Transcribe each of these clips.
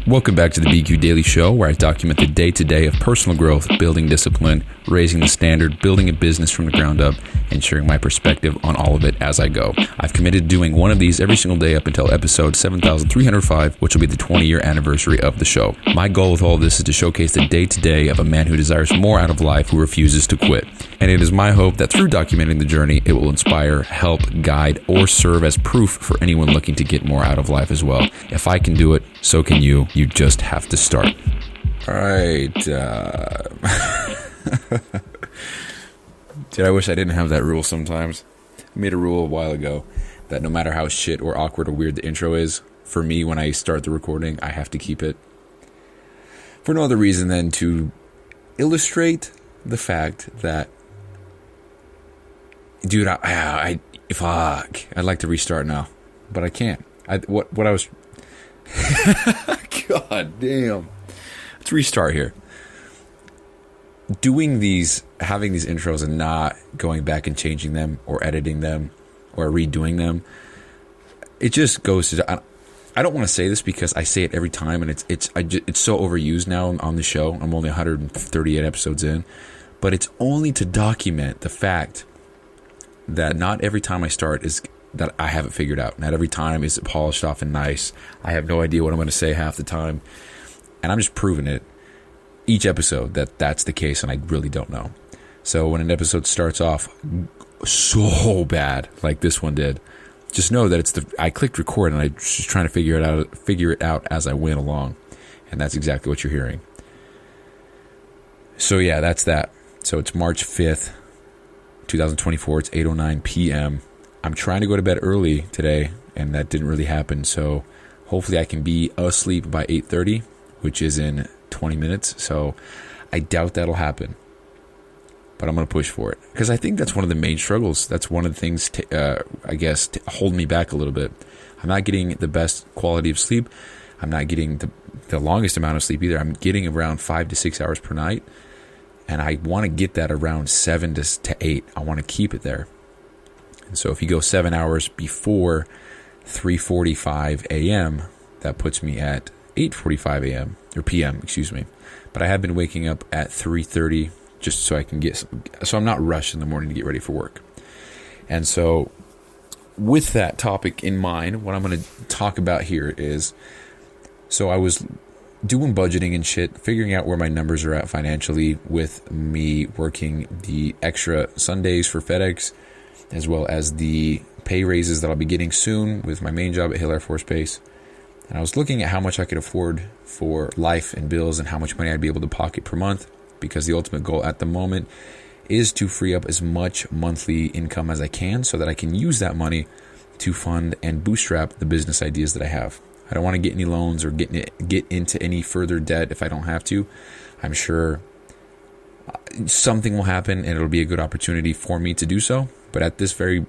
Welcome back to the BQ Daily Show, where I document the day-to-day of personal growth, building discipline, raising the standard, building a business from the ground up, and sharing my perspective on all of it as I go. I've committed to doing one of these every single day up until episode 7305, which will be the 20-year anniversary of the show. My goal with all of this is to showcase the day-to-day of a man who desires more out of life, who refuses to quit. And it is my hope that through documenting the journey, it will inspire, help, guide, or serve as proof for anyone looking to get more out of life as well. If I can do it, so can you. You just have to start. All right. Dude, I wish I didn't have that rule sometimes. I made a rule a while ago that no matter how shit or awkward or weird the intro is, for me, when I start the recording, I have to keep it. For no other reason than to illustrate the fact that, dude, I'd like to restart now, but I can't. What I was... God damn. Let's restart here. Having these intros and not going back and changing them or editing them or redoing them, it just goes to... I don't want to say this because I say it every time, and it's so overused now on the show. I'm only 138 episodes in, but it's only to document the fact that not every time I start is that I have it figured out. Not every time is it polished off and nice. I have no idea what I'm going to say half the time, and I'm just proving it each episode that that's the case, and I really don't know. So when an episode starts off so bad like this one did, just know that I clicked record and I was just trying to figure it out as I went along, and that's exactly what you're hearing. So yeah, that's that. So it's March 5th, 2024. It's 8:09 p.m. I'm trying to go to bed early today, and that didn't really happen. So hopefully I can be asleep by 8:30, which is in 20 minutes. So I doubt that'll happen, but I'm going to push for it because I think that's one of the main struggles. That's one of the things, hold me back a little bit. I'm not getting the best quality of sleep. I'm not getting the longest amount of sleep either. I'm getting around 5 to 6 hours per night, and I want to get that around 7 to 8. I want to keep it there. And so if you go 7 hours before 3:45 a.m., that puts me at 8:45 a.m. or p.m. But I have been waking up at 3:30 just so I can so I'm not rushed in the morning to get ready for work. And so with that topic in mind, what I'm going to talk about here is, so I was doing budgeting and shit, figuring out where my numbers are at financially with me working the extra Sundays for FedEx, as well as the pay raises that I'll be getting soon with my main job at Hill Air Force Base. And I was looking at how much I could afford for life and bills and how much money I'd be able to pocket per month, because the ultimate goal at the moment is to free up as much monthly income as I can so that I can use that money to fund and bootstrap the business ideas that I have. I don't want to get any loans or get into any further debt if I don't have to. I'm sure something will happen and it'll be a good opportunity for me to do so. But at this very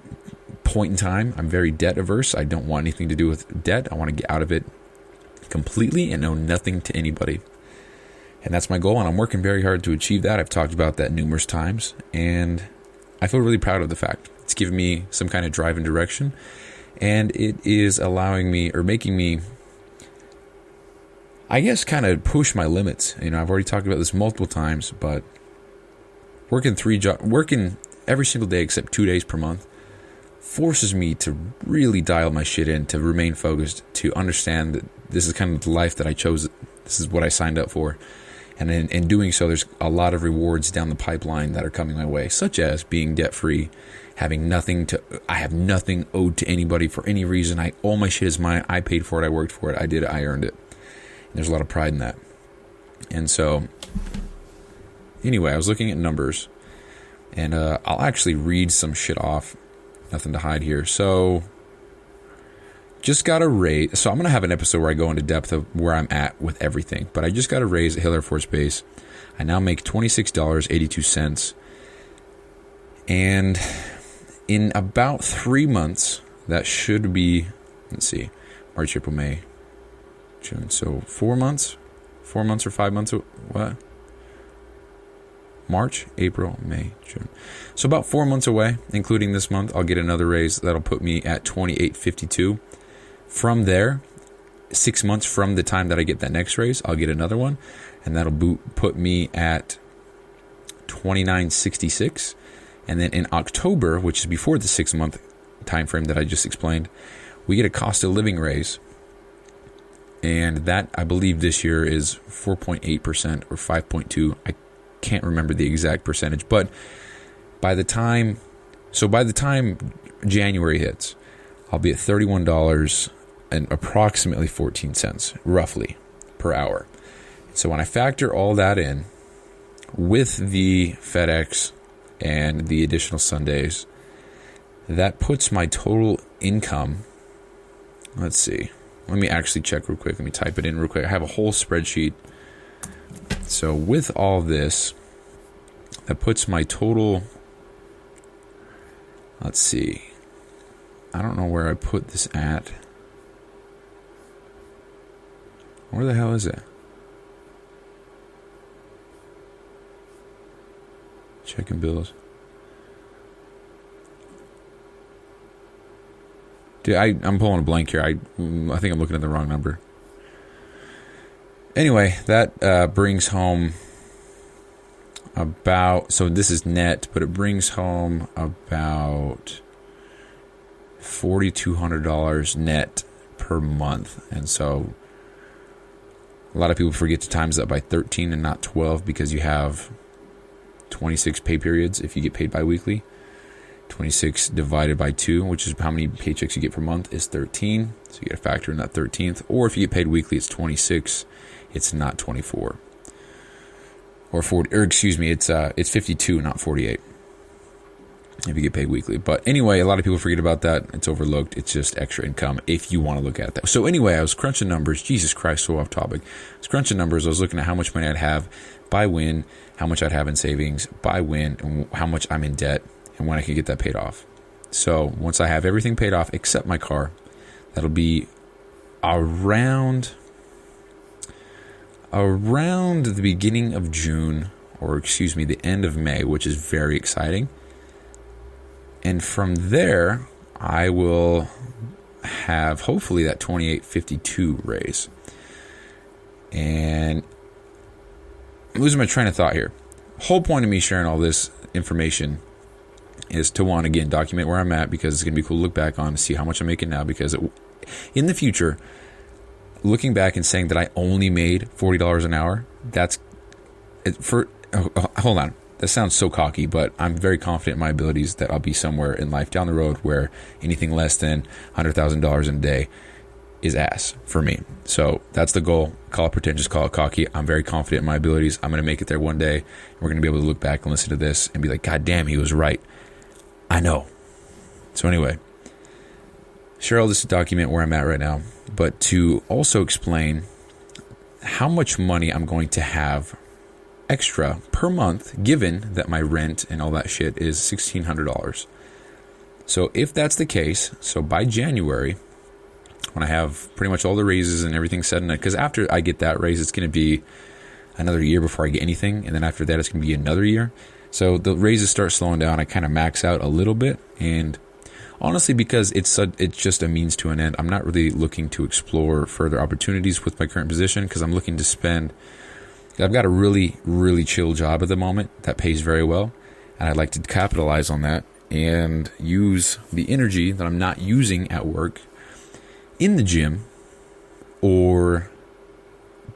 point in time, I'm very debt averse. I don't want anything to do with debt. I want to get out of it completely and owe nothing to anybody. And that's my goal, and I'm working very hard to achieve that. I've talked about that numerous times, and I feel really proud of the fact. It's given me some kind of drive and direction, and it is allowing me, or making me, I guess, kind of push my limits. You know, I've already talked about this multiple times, but working every single day except 2 days per month forces me to really dial my shit in, to remain focused, to understand that this is kind of the life that I chose. This is what I signed up for. And in doing so, there's a lot of rewards down the pipeline that are coming my way, such as being debt-free, I have nothing owed to anybody for any reason. All my shit is mine. I paid for it. I worked for it. I did it. I earned it. And there's a lot of pride in that. And so, anyway, I was looking at numbers, and I'll actually read some shit off. Nothing to hide here. So, just got a raise. So I'm going to have an episode where I go into depth of where I'm at with everything. But I just got a raise at Hill Air Force Base. I now make $26.82. And in about 3 months, that should be, let's see, March, April, May, June. So 4 months? 4 months or 5 months? What? March, April, May, June. So about 4 months away, including this month, I'll get another raise that'll put me at $28.52. From there, 6 months from the time that I get that next raise, I'll get another one, and that'll put me at $29.66. And then in October, which is before the 6 month time frame that I just explained, we get a cost of living raise. And that, I believe, this year is 4.8% or 5.2. I can't remember the exact percentage, but by the time January hits, I'll be at $31 and approximately 14 cents, roughly, per hour. So when I factor all that in with the FedEx and the additional Sundays, that puts my total income, let's see, let me actually check real quick. Let me type it in real quick. I have a whole spreadsheet. So with all this, that puts my total, let's see, I don't know where I put this at. Where the hell is it? Checking bills. Dude, I'm pulling a blank here. I think I'm looking at the wrong number. Anyway, that brings home about, so this is net, but it brings home about $4,200 net per month. And so a lot of people forget to times that by 13 and not 12 because you have 26 pay periods if you get paid bi-weekly. 26 divided by 2, which is how many paychecks you get per month, is 13. So you got to factor in that 13th. Or if you get paid weekly, it's 26. It's not 24. Or 40, or excuse me, it's 52, not 48. If you get paid weekly. But anyway, a lot of people forget about that. It's overlooked. It's just extra income if you want to look at that. So anyway, I was crunching numbers. Jesus Christ, so off topic. I was crunching numbers. I was looking at how much money I'd have by win, how much I'd have in savings by win, and how much I'm in debt, and when I can get that paid off. So once I have everything paid off except my car, that'll be around the beginning of June, or excuse me, the end of May, which is very exciting. And from there, I will have hopefully that 28.52 raise. And I'm losing my train of thought here. Whole point of me sharing all this information is to, one, again, document where I'm at, because it's going to be cool to look back on to see how much I'm making now, because in the future, looking back and saying that I only made $40 an hour, hold on. That sounds so cocky, but I'm very confident in my abilities that I'll be somewhere in life down the road where anything less than $100,000 in a day is ass for me. So that's the goal. Call it pretentious, call it cocky. I'm very confident in my abilities. I'm going to make it there one day. We're going to be able to look back and listen to this and be like, God damn, he was right. I know. So anyway, share all this to document where I'm at right now, but to also explain how much money I'm going to have extra per month, given that my rent and all that shit is $1,600. So if that's the case, so by January, when I have pretty much all the raises and everything set in it, because after I get that raise, it's going to be another year before I get anything, and then after that, it's going to be another year. So the raises start slowing down. I kind of max out a little bit, and honestly, because it's just a means to an end, I'm not really looking to explore further opportunities with my current position, because I'm looking to spend. I've got a really, really chill job at the moment that pays very well, and I'd like to capitalize on that and use the energy that I'm not using at work in the gym or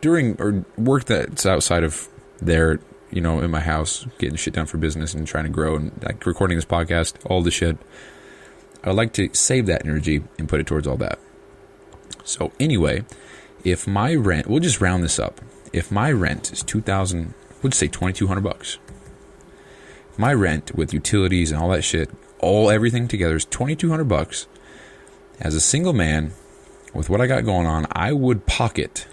during or work that's outside of there, in my house, getting shit done for business and trying to grow and like recording this podcast, all the shit. I'd like to save that energy and put it towards all that. So anyway, if my rent, we'll just round this up. If my rent is $2,000, we'll just say $2,200. My rent with utilities and all that shit, everything together is $2,200. As a single man, with what I got going on, I would pocket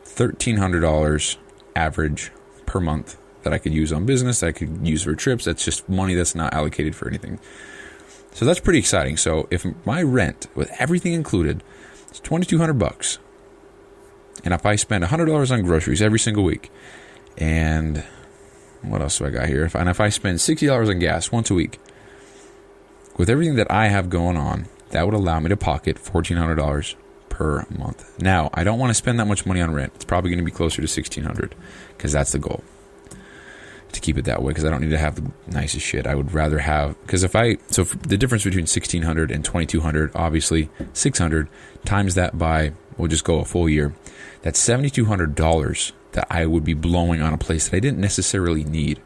$1,300 average per month that I could use on business, that I could use for trips. That's just money that's not allocated for anything. So that's pretty exciting. So if my rent, with everything included, is $2,200, and if I spend $100 on groceries every single week, and what else do I got here? If I spend $60 on gas once a week, with everything that I have going on, that would allow me to pocket $1,400 per month. Now, I don't want to spend that much money on rent. It's probably going to be closer to $1,600 because that's the goal, to keep it that way, because I don't need to have the nicest shit. I would rather have, because the difference between $1,600 and $2,200, obviously $600 times that by, we'll just go a full year. That's $7,200 that I would be blowing on a place that I didn't necessarily need.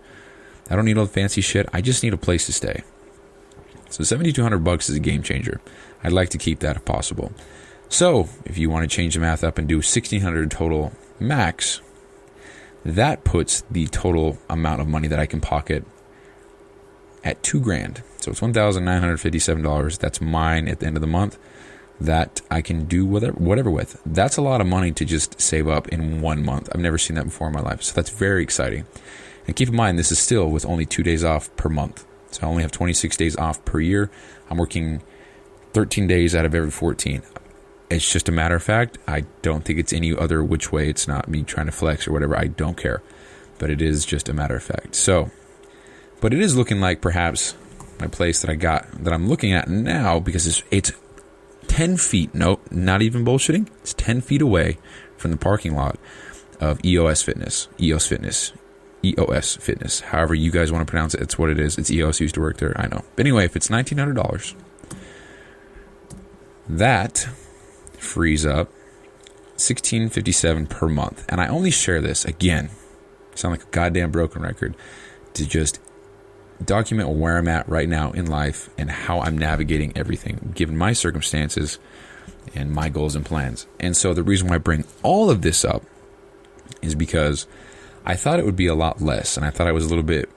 I don't need all the fancy shit. I just need a place to stay. So $7,200 is a game changer. I'd like to keep that if possible. So if you want to change the math up and do $1,600 total max, that puts the total amount of money that I can pocket at $2,000. So it's $1,957. That's mine at the end of the month that I can do whatever with. That's a lot of money to just save up in 1 month. I've never seen that before in my life. So that's very exciting. And keep in mind, this is still with only 2 days off per month. So I only have 26 days off per year. I'm working 13 days out of every 14. It's just a matter of fact. I don't think it's any other which way. It's not me trying to flex or whatever. I don't care. But it is just a matter of fact. So, but it is looking like perhaps my place that I'm looking at now, because it's 10 feet. Nope, not even bullshitting. It's 10 feet away from the parking lot of EOS Fitness. However you guys want to pronounce it, it's what it is. It's EOS. Used to work there. I know. But anyway, if it's $1,900, that frees up $1,657 per month. And I only share this, again, sound like a goddamn broken record, to just document where I'm at right now in life and how I'm navigating everything, given my circumstances and my goals and plans. And so the reason why I bring all of this up is because I thought it would be a lot less, and I thought I was a little bit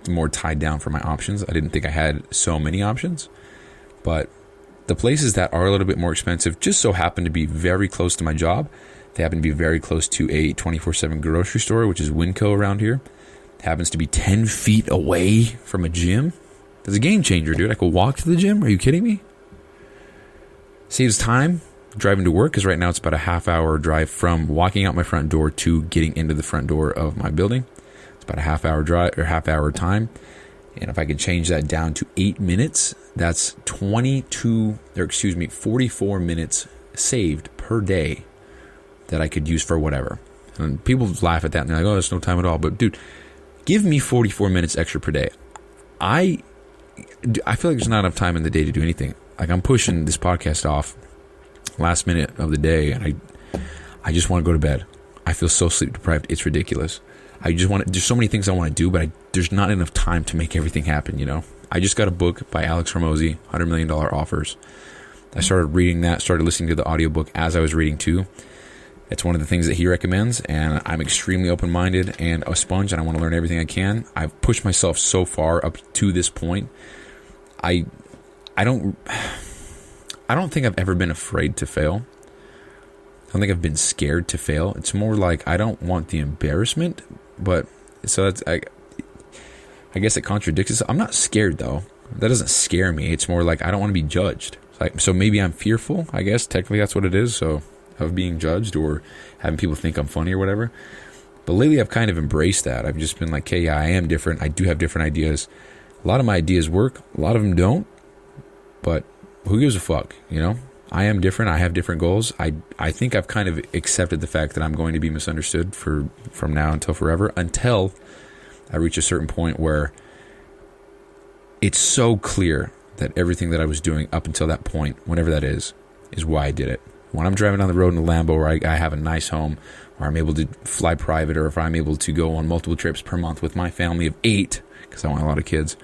more tied down for my options. I didn't think I had so many options, but the places that are a little bit more expensive just so happen to be very close to my job. They happen to be very close to a 24/7 grocery store, which is Winco around here. It happens to be 10 feet away from a gym. That's a game changer, dude. I could walk to the gym. Are you kidding me? Saves time driving to work, because right now it's about a half-hour drive from walking out my front door to getting into the front door of my building. It's about a half-hour drive or half-hour time. And if I could change that down to 8 minutes, that's 44 minutes saved per day that I could use for whatever. And people laugh at that and they're like, oh, there's no time at all. But dude, give me 44 minutes extra per day. I feel like there's not enough time in the day to do anything. Like, I'm pushing this podcast off last minute of the day, and I just want to go to bed. I feel so sleep deprived. It's ridiculous. There's so many things I want to do, but there's not enough time to make everything happen, you know? I just got a book by Alex Hormozi, $100 Million Offers. I started reading that, started listening to the audiobook as I was reading too. It's one of the things that he recommends, and I'm extremely open-minded and a sponge, and I want to learn everything I can. I've pushed myself so far up to this point. I don't think I've ever been afraid to fail. I don't think I've been scared to fail. It's more like I don't want the embarrassment, but so that's I guess it contradicts itself. I'm not scared though. That doesn't scare me. It's more like I don't want to be judged. So maybe I'm fearful, I guess. Technically that's what it is. So of being judged or having people think I'm funny or whatever. But lately I've kind of embraced that. I've just been like, hey, yeah, I am different. I do have different ideas. A lot of my ideas work. A lot of them don't. But who gives a fuck, you know? I am different. I have different goals. I think I've kind of accepted the fact that I'm going to be misunderstood from now until forever, until I reach a certain point where it's so clear that everything that I was doing up until that point, whenever that is why I did it. When I'm driving down the road in a Lambo where I have a nice home, where I'm able to fly private, or if I'm able to go on multiple trips per month with my family of 8, because I want a lot of kids,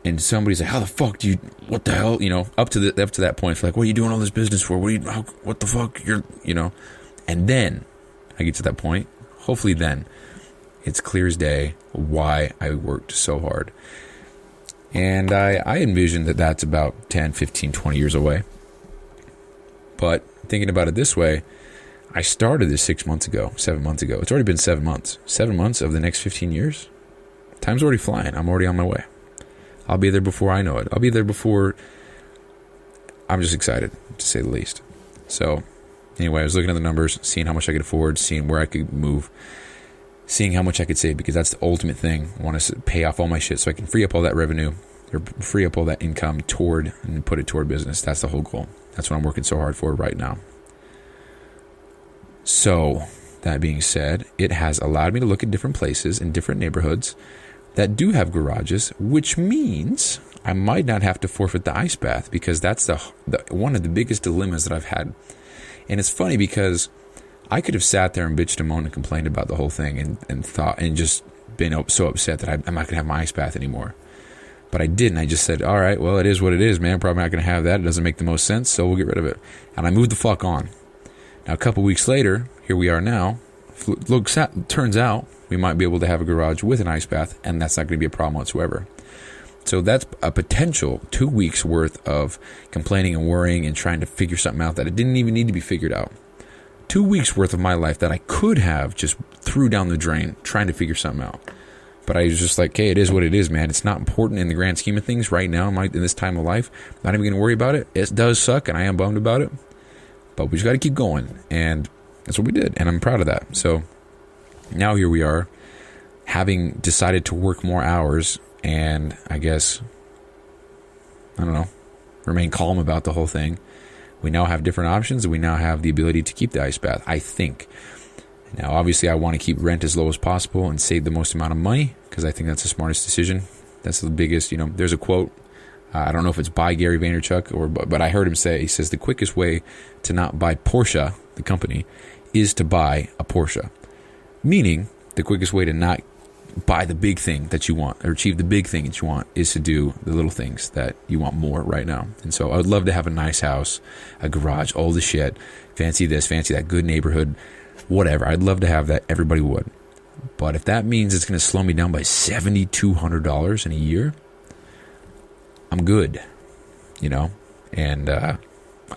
and somebody's like, how the fuck do you, what the hell, you know, up to that point, it's like, what are you doing all this business for? What the fuck, you know, and then I get to that point, hopefully then, it's clear as day why I worked so hard. And I envision that that's about 10, 15, 20 years away. But thinking about it this way, I started this 7 months ago. It's already been 7 months. 7 months of the next 15 years? Time's already flying. I'm already on my way. I'll be there before I know it. I'll be there before... I'm just excited, to say the least. So, anyway, I was looking at the numbers, seeing how much I could afford, seeing where I could move, seeing how much I could save, because that's the ultimate thing. I want to pay off all my shit so I can free up all that revenue, or free up all that income and put it toward business. That's the whole goal. That's what I'm working so hard for right now. So, that being said, it has allowed me to look at different places in different neighborhoods that do have garages, which means I might not have to forfeit the ice bath, because that's the one of the biggest dilemmas that I've had. And it's funny because I could have sat there and bitched and moaned and complained about the whole thing and thought and just been so upset that I'm not going to have my ice bath anymore. But I didn't. I just said, all right, well, it is what it is, man. Probably not going to have that. It doesn't make the most sense, so we'll get rid of it. And I moved the fuck on. Now, a couple weeks later, here we are now. Turns out we might be able to have a garage with an ice bath, and that's not going to be a problem whatsoever. So that's a potential 2 weeks worth of complaining and worrying and trying to figure something out that it didn't even need to be figured out. 2 weeks worth of my life that I could have just threw down the drain trying to figure something out. But I was just like, hey, it is what it is, man. It's not important in the grand scheme of things right now in this time of life. Not even going to worry about it. It does suck, and I am bummed about it. But we just got to keep going. And that's what we did. And I'm proud of that. So now here we are, having decided to work more hours and I guess, I don't know, remain calm about the whole thing. We now have different options, and we now have the ability to keep the ice bath, I think. Now, obviously, I want to keep rent as low as possible and save the most amount of money, because I think that's the smartest decision. That's the biggest, there's a quote. I don't know if it's by Gary Vaynerchuk, but I heard him say, he says, the quickest way to not buy Porsche, the company, is to buy a Porsche. Meaning, the quickest way to not buy the big thing that you want or achieve the big thing that you want is to do the little things that you want more right now. And so I would love to have a nice house, a garage, all the shit, fancy this, fancy that, good neighborhood, whatever. I'd love to have that. Everybody would. But if that means it's going to slow me down by $7,200 in a year, I'm good, and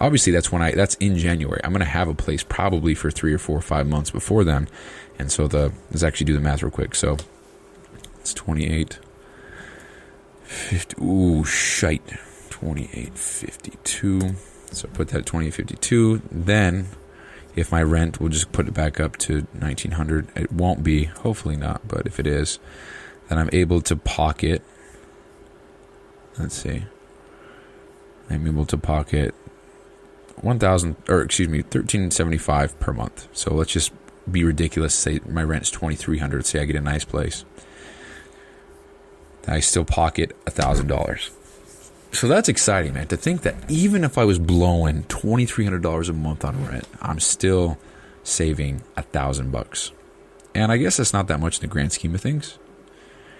obviously that's in January. I'm going to have a place probably for 3 or 4 or 5 months before then. And so let's actually do the math real quick. So it's 28, 50, ooh, shite, 28.52. So put that at 28.52. Then if my rent, we'll just put it back up to $1,900. It won't be, hopefully not, but if it is, then I'm able to pocket, let's see, I'm able to pocket $1,375 per month. So let's just be ridiculous, say my rent's $2,300, say I get a nice place, I still pocket $1,000. So that's exciting, man, to think that even if I was blowing $2,300 a month on rent, I'm still saving $1,000. And I guess that's not that much in the grand scheme of things,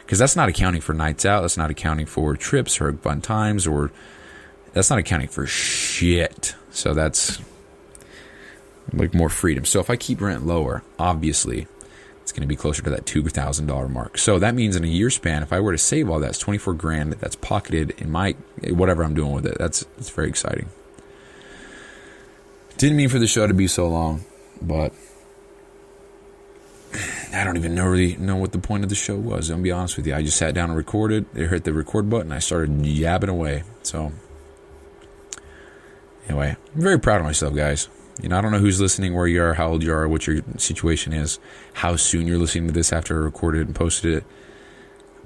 because that's not accounting for nights out, that's not accounting for trips or fun times, or that's not accounting for shit. So that's like more freedom. So if I keep rent lower, obviously it's going to be closer to that $2,000 mark. So that means in a year span, if I were to save all that, it's $24,000 that's pocketed in my whatever I'm doing with it. It's very exciting. Didn't mean for the show to be so long, but I don't even really know what the point of the show was. I'm gonna be honest with you. I just sat down and recorded. I hit the record button. I started yabbing away. So anyway, I'm very proud of myself, guys. I don't know who's listening, where you are, how old you are, what your situation is, how soon you're listening to this after I recorded it and posted it.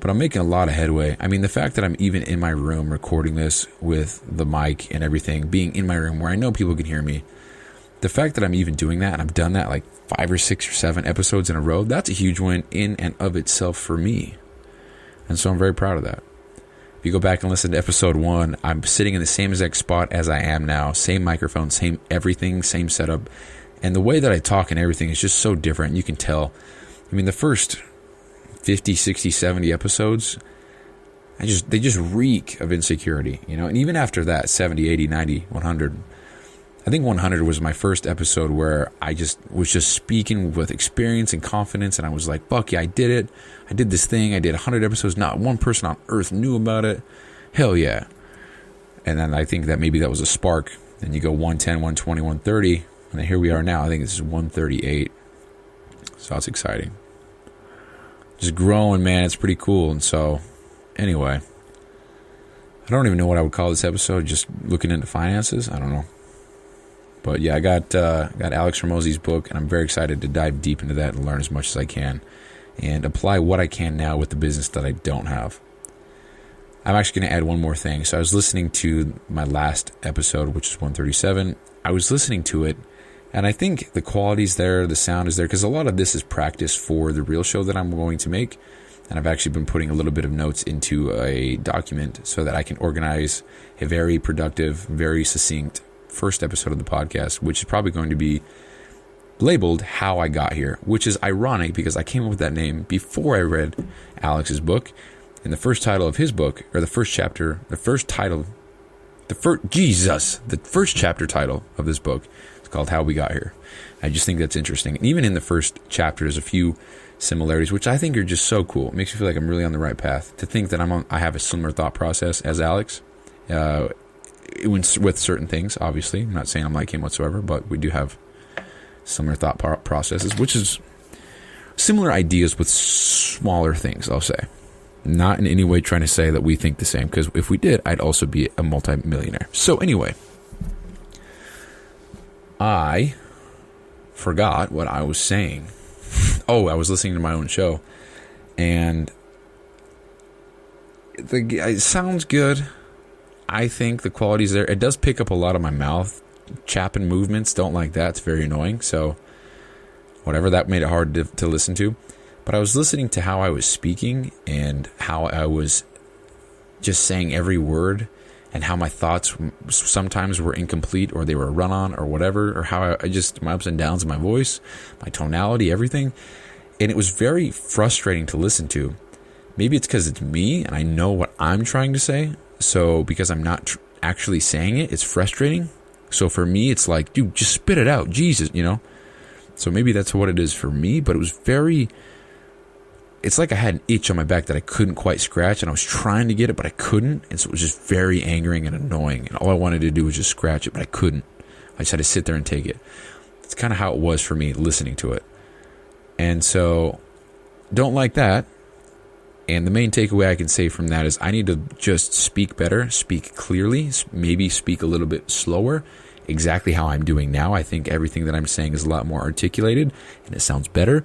But I'm making a lot of headway. I mean, the fact that I'm even in my room recording this with the mic and everything, being in my room where I know people can hear me, the fact that I'm even doing that, and I've done that like 5 or 6 or 7 episodes in a row, that's a huge win in and of itself for me. And so I'm very proud of that. If you go back and listen to episode 1, I'm sitting in the same exact spot as I am now. Same microphone, same everything, same setup. And the way that I talk and everything is just so different. You can tell. I mean, the first 50, 60, 70 episodes, they just reek of insecurity, And even after that, 70, 80, 90, 100, I think 100 was my first episode where I was just speaking with experience and confidence, and I was like, fuck yeah, I did it. I did this thing. I did 100 episodes. Not one person on earth knew about it. Hell yeah. And then I think that maybe that was a spark. Then you go 110, 120, 130, and then here we are now. I think this is 138. So it's exciting. Just growing, man. It's pretty cool. And so, anyway, I don't even know what I would call this episode. Just looking into finances. I don't know. But yeah, I got Alex Hormozi's book, and I'm very excited to dive deep into that and learn as much as I can and apply what I can now with the business that I don't have. I'm actually going to add one more thing. So I was listening to my last episode, which is 137. I was listening to it, and I think the quality's there, the sound is there, because a lot of this is practice for the real show that I'm going to make. And I've actually been putting a little bit of notes into a document so that I can organize a very productive, very succinct first episode of the podcast, which is probably going to be labeled How I Got Here, which is ironic because I came up with that name before I read Alex's book. And the first title of his book, or the first chapter, the first chapter title of this book is called How We Got Here. I just think that's interesting. And even in the first chapter, there's a few similarities, which I think are just so cool. It makes me feel like I'm really on the right path. To think that I have a similar thought process as Alex, with certain things, obviously. I'm not saying I'm like him whatsoever, but we do have similar thought processes, which is similar ideas with smaller things, I'll say. Not in any way trying to say that we think the same, because if we did, I'd also be a multimillionaire. So anyway, I forgot what I was saying. Oh, I was listening to my own show, and it sounds good. I think the quality's there. It does pick up a lot of my mouth chapping movements. Don't like that. It's very annoying. So whatever, that made it hard to listen to. But I was listening to how I was speaking and how I was just saying every word, and how my thoughts sometimes were incomplete, or they were run on, or whatever, or how I just, my ups and downs of my voice, my tonality, everything. And it was very frustrating to listen to. Maybe it's because it's me and I know what I'm trying to say. So because I'm not actually saying it, it's frustrating. So for me, it's like, dude, just spit it out. Jesus, So maybe that's what it is for me, but it was it's like I had an itch on my back that I couldn't quite scratch, and I was trying to get it, but I couldn't. And so it was just very angering and annoying. And all I wanted to do was just scratch it, but I couldn't. I just had to sit there and take it. It's kind of how it was for me listening to it. And so, don't like that. And the main takeaway I can say from that is I need to just speak better, speak clearly, maybe speak a little bit slower, exactly how I'm doing now. I think everything that I'm saying is a lot more articulated, and it sounds better.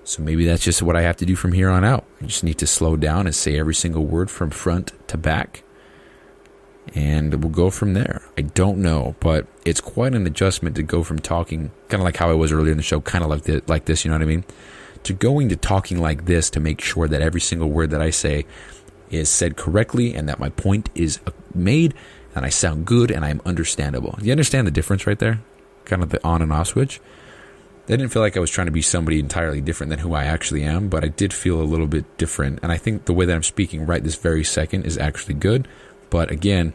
So maybe that's just what I have to do from here on out. I just need to slow down and say every single word from front to back. And we'll go from there. I don't know, but it's quite an adjustment to go from talking, kind of like how I was earlier in the show, kind of like this, you know what I mean? To going to talking like this to make sure that every single word that I say is said correctly and that my point is made and I sound good and I'm understandable. You understand the difference right there? Kind of the on and off switch. I didn't feel like I was trying to be somebody entirely different than who I actually am, but I did feel a little bit different. And I think the way that I'm speaking right this very second is actually good. But again,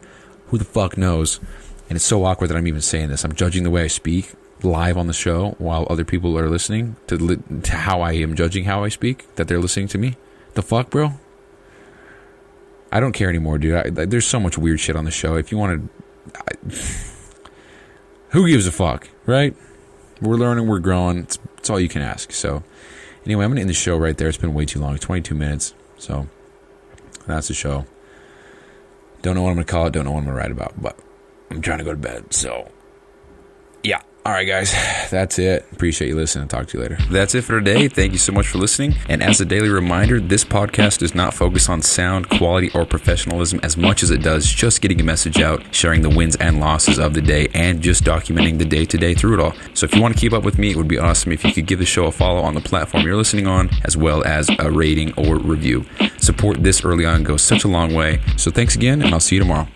who the fuck knows? And it's so awkward that I'm even saying this. I'm judging the way I speak live on the show while other people are listening to how I am judging how I speak, that they're listening to me. The fuck, bro? I don't care anymore, dude. There's so much weird shit on the show. If you want to... who gives a fuck, right? We're learning, we're growing. It's all you can ask. So, anyway, I'm going to end the show right there. It's been way too long, 22 minutes. So, that's the show. Don't know what I'm going to call it. Don't know what I'm going to write about. But I'm trying to go to bed. So, yeah. All right, guys. That's it. Appreciate you listening. Talk to you later. That's it for today. Thank you so much for listening. And as a daily reminder, this podcast does not focus on sound, quality, or professionalism as much as it does just getting a message out, sharing the wins and losses of the day, and just documenting the day-to-day through it all. So if you want to keep up with me, it would be awesome if you could give the show a follow on the platform you're listening on, as well as a rating or review. Support this early on goes such a long way. So thanks again, and I'll see you tomorrow.